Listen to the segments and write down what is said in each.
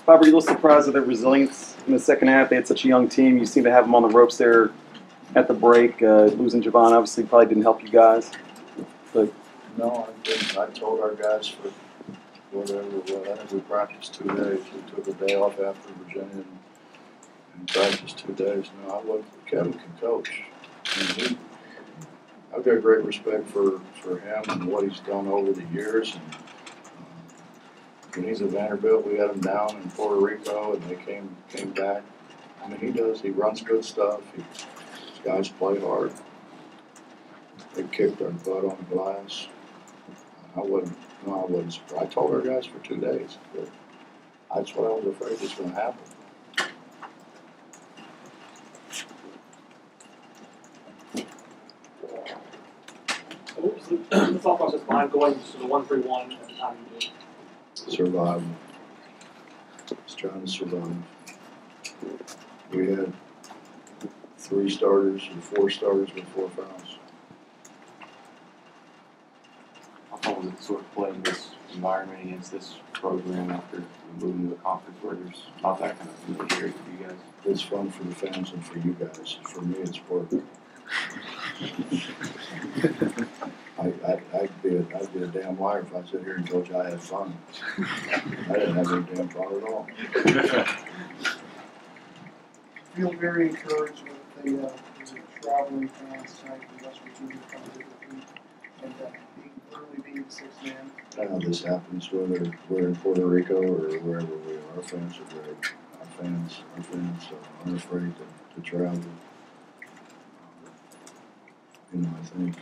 Bob, were you a little surprised at their resilience in the second half? They had such a young team. You seem to have them on the ropes there at the break. Losing Javon obviously probably didn't help you guys. But no, I told our guys for whatever it was. I think we practiced 2 days. We took a day off after Virginia and practiced 2 days. No, I wasn't. Kevin can coach. And I've got great respect for him and what he's done over the years. And when he's at Vanderbilt, we had him down in Puerto Rico, and they came back. I mean, he runs good stuff. These guys play hard. They kicked our butt on the glass. I wasn't surprised. I told our guys for 2 days, but that's what I was afraid was going to happen. So what was the thought process behind going to the 1-3-1 at the time you did? Survival. Just trying to survive. We had 3 starters and 4 starters with 4 fouls. How fun was it to sort of play in this environment against this program after moving to a conference where there's not that kind of familiarity with you guys? It's fun for the fans and for you guys. For me, it's work. I'd be a damn liar if I sit here and told you I had fun. I didn't have any damn fun at all. I feel very encouraged with the traveling fans tonight from West Virginia coming to the week and being the 6th man. This happens whether we're in Puerto Rico or wherever we are. Our fans are great. Our fans aren't afraid to travel. I think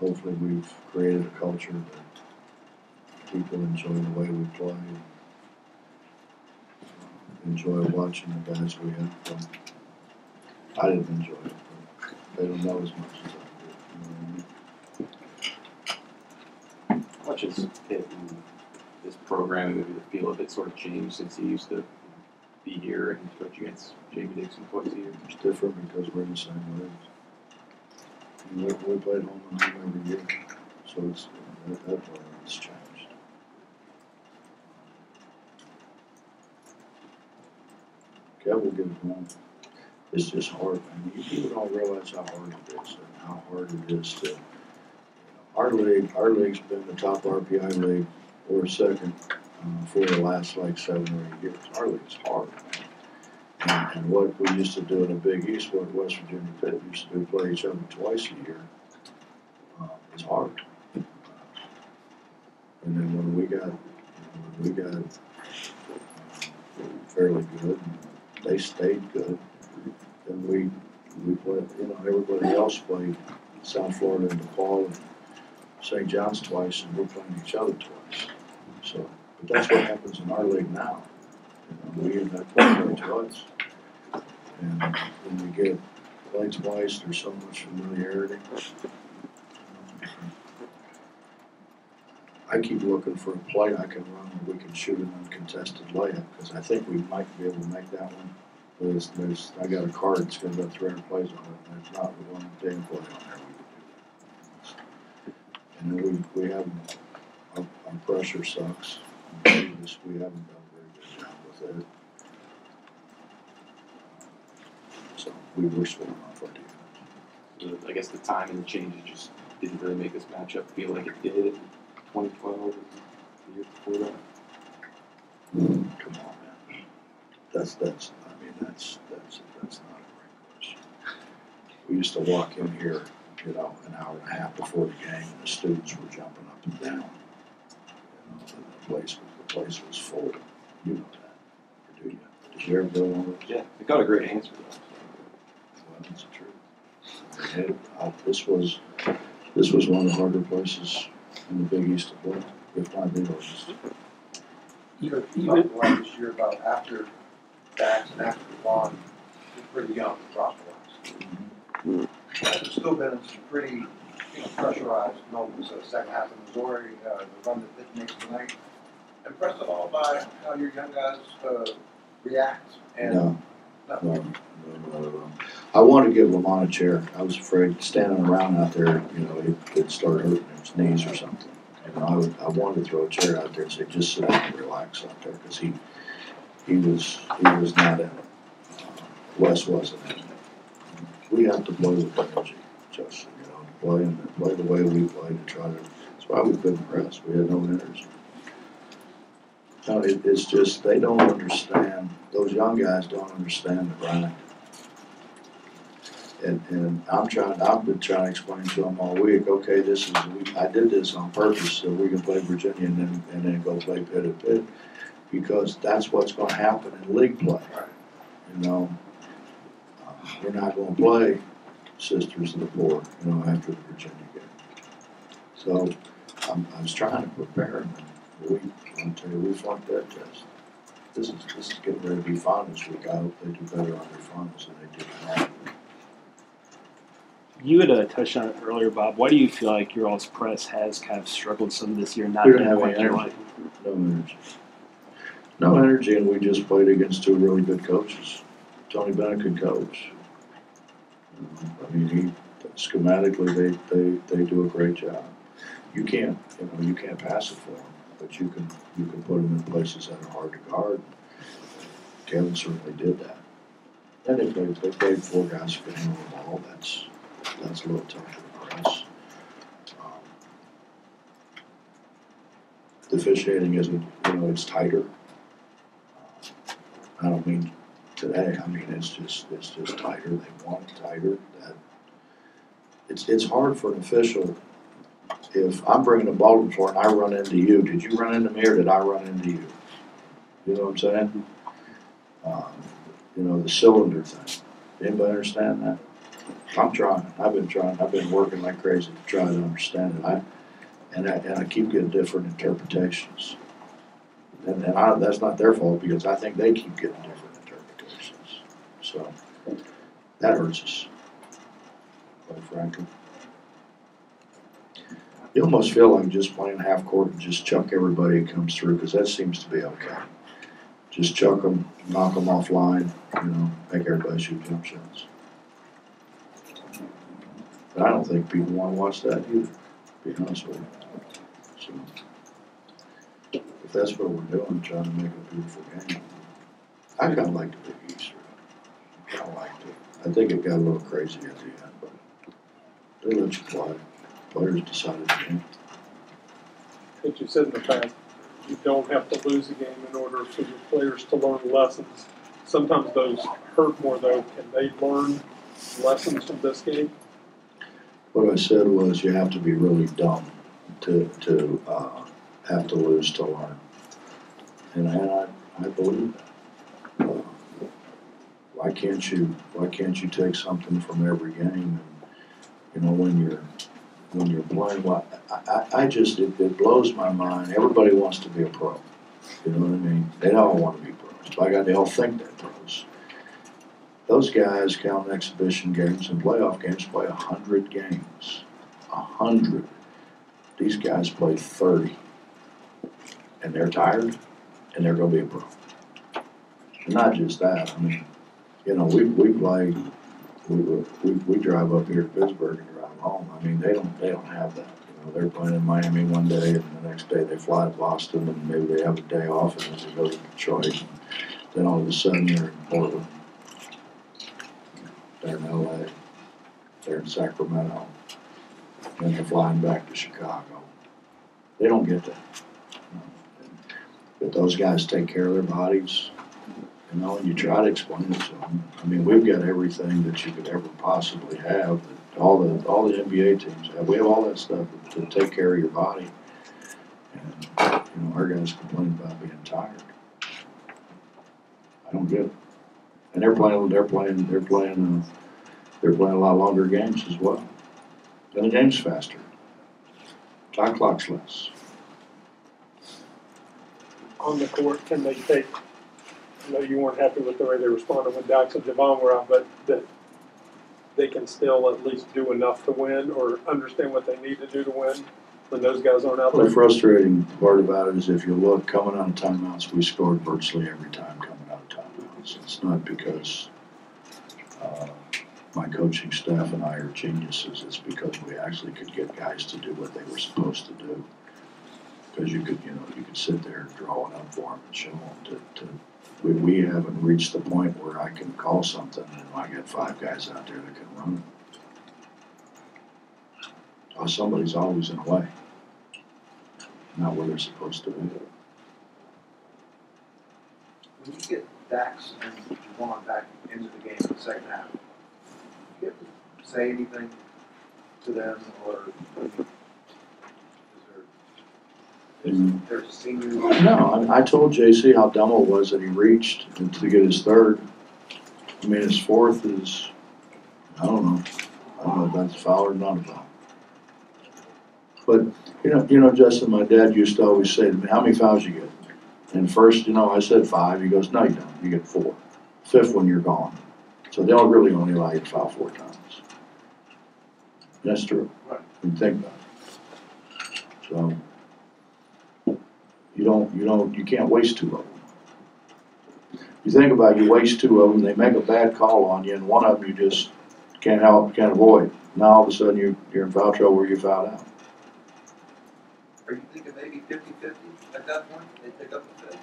hopefully we've created a culture that people enjoy the way we play, enjoy watching the guys we have play. I didn't enjoy it, but they don't know as much as I do. How much has Pitt and this program and maybe the feel of it sort of changed since he used to be here and coach against Jamie Dixon twice a year? It's different because we're in the same league. We played home and home every year, so it's that part has changed. Kev will get it home. It's just hard, man. People don't realize how hard it is and how hard it is to. Our league's been the top RPI league or second for the last like 7 or 8 years. Our league's hard, man. And what we used to do in the Big East, what West Virginia Pitt used to do, play each other twice a year, is hard. And then when we got fairly good, and they stayed good, then we played. Everybody else played South Florida and DePaul and St. John's twice, and we're playing each other twice. So, but that's what happens in our league now. We end up playing twice. And when we get played twice, there's so much familiarity. I keep looking for a play I can run where we can shoot an uncontested layup, because I think we might be able to make that one. I got a card that's got about 300 plays on it, and there's not one damn play on there we could do that. And then we haven't, our pressure sucks. We haven't done a very good job with it. So we were scoring off our defense. I guess the time and the changes just didn't really make this matchup feel like it did in 2012 and the year before that. Come on, man. That's not a great question. We used to walk in here, an hour and a half before the game, and the students were jumping up and down. And the place was full. You know that, or do you? Did you ever go on those? Yeah, they got a great answer though. Well, that's true. This was one of the harder places in the Big East to play, if not the hardest. You talked a lot this year about after Dax and after Devon, you're pretty young roster-wise. There's still been some pretty pressurized moments. Second half of Missouri, the run that Pitt makes tonight. Impressed at all by how your young guys react? And No. I wanted to give Lamont a chair. I was afraid standing around out there, he'd start hurting his knees or something. And I wanted to throw a chair out there and say, just sit down and relax out there, because he was not in it. Wes wasn't in it. We have to play with energy, Justin, play the way we play to try to, that's why we couldn't press, we had no energy. No, it's just, they don't understand, those young guys don't understand the grind. And I've been trying to explain to them all week, okay, I did this on purpose so we can play Virginia and then go play Pitt at Pitt, because that's what's gonna happen in league play. We're not gonna play Sisters of the Poor, after the Virginia game. So I was trying to prepare them. I'll tell you, we flunked that test. This is getting ready to be finals week. I hope they do better on their finals than they did tonight. You had touched on it earlier, Bob. Why do you feel like your all's press has kind of struggled some this year, not We didn't being have quite any your energy. line? No energy, and we just played against two really good coaches. Tony Bennett could coach. I mean, schematically they do a great job. You can't pass it for them, but you can put them in places that are hard to guard. Kevin certainly did that. And they played four guys who can handle the ball. That's a little tough to press. The officiating isn't, it's tighter. I don't mean today. I mean it's just tighter. They want it tighter. It's hard for an official. If I'm bringing the ball to the floor and I run into you, did you run into me or did I run into you? You know what I'm saying? The cylinder thing. Anybody understand that? I'm trying. I've been trying. I've been working like crazy to try to understand it. I keep getting different interpretations. And that's not their fault, because I think they keep getting different interpretations. So that hurts us, quite frankly. You almost feel like just playing half court and just chuck everybody that comes through, because that seems to be okay. Just chuck them, knock them offline, make everybody shoot jump shots. But I don't think people want to watch that either, to be honest with you. So if that's what we're doing, trying to make a beautiful game, I kind of like the Big East. I kind of liked it. I think it got a little crazy at the end, but they let you play. Players decided to game. I think you said in the past, you don't have to lose a game in order for your players to learn lessons. Sometimes those hurt more, though. Can they learn lessons from this game? What I said was you have to be really dumb to have to lose to learn. And I believe that. Why can't you take something from every game? And when you're playing, it blows my mind. Everybody wants to be a pro. You know what I mean? They all want to be pros. They all think they're pros. Those guys count exhibition games and playoff games, play 100 games. 100. These guys play 30. And they're tired, and they're going to be a pro. And not just that. I mean, we play. We drive up here to Pittsburgh and drive home. I mean, they don't have that. They're playing in Miami one day, and the next day they fly to Boston, and maybe they have a day off, and then they go to Detroit. And then all of a sudden they're in Portland. They're in LA. They're in Sacramento. And they're flying back to Chicago. They don't get that. But those guys take care of their bodies. And you try to explain it to them. I mean, we've got everything that you could ever possibly have. All the NBA teams have. We have all that stuff to take care of your body. And our guys complain about being tired. I don't get it. And they're playing a lot longer games as well. And the game's faster. Time clock's less. On the court, can they take? I know you weren't happy with the way they responded when Dax and Javon were out, but that they can still at least do enough to win, or understand what they need to do to win when those guys aren't out there. The frustrating part about it is, if you look, coming out of timeouts, we scored virtually every time coming out of timeouts. It's not because my coaching staff and I are geniuses. It's because we actually could get guys to do what they were supposed to do. Because you could sit there and draw it up for them and show them we haven't reached the point where I can call something and I got 5 guys out there that can run it. Or somebody's always in the way, not where they're supposed to be. When you get Dax and Javon back into the game in the second half, do you have to say anything to them, or there's a senior? No, I told JC how dumb it was that he reached to get his third. I mean, his fourth is, I don't know if that's a foul or not a foul. But, you know, Justin, my dad used to always say to me, how many fouls you get? And first, I said 5. He goes, no, you don't. You get 4. 5th one, you're gone. So they'll really only allow you to foul 4 times. That's true. Right. You think about it. So you can't waste 2 of them. You think about it, you waste 2 of them, they make a bad call on you, and one of them you just can't avoid. Now all of a sudden you're in foul trouble where you fouled out. Are you thinking maybe 50-50 at that point? They pick up the 5th?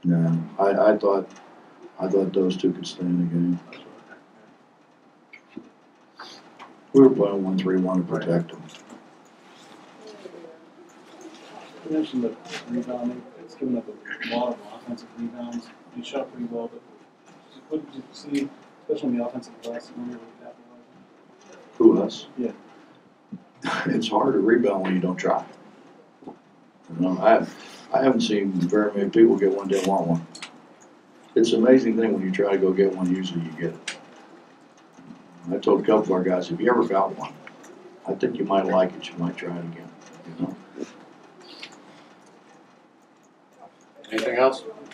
No, I thought those 2 could stay in the game. We were playing 1-3-1 to protect them. You mentioned the rebounding. It's given up a lot of offensive rebounds. You shot pretty well, but what did you see, especially on the offensive glass, when you were capitalizing? Who, us? Yeah. It's hard to rebound when you don't try. I haven't seen very many people get one that want one. It's an amazing thing when you try to go get one, usually you get it. I told a couple of our guys, if you ever got one, I think you might like it, you might try it again, Anything else?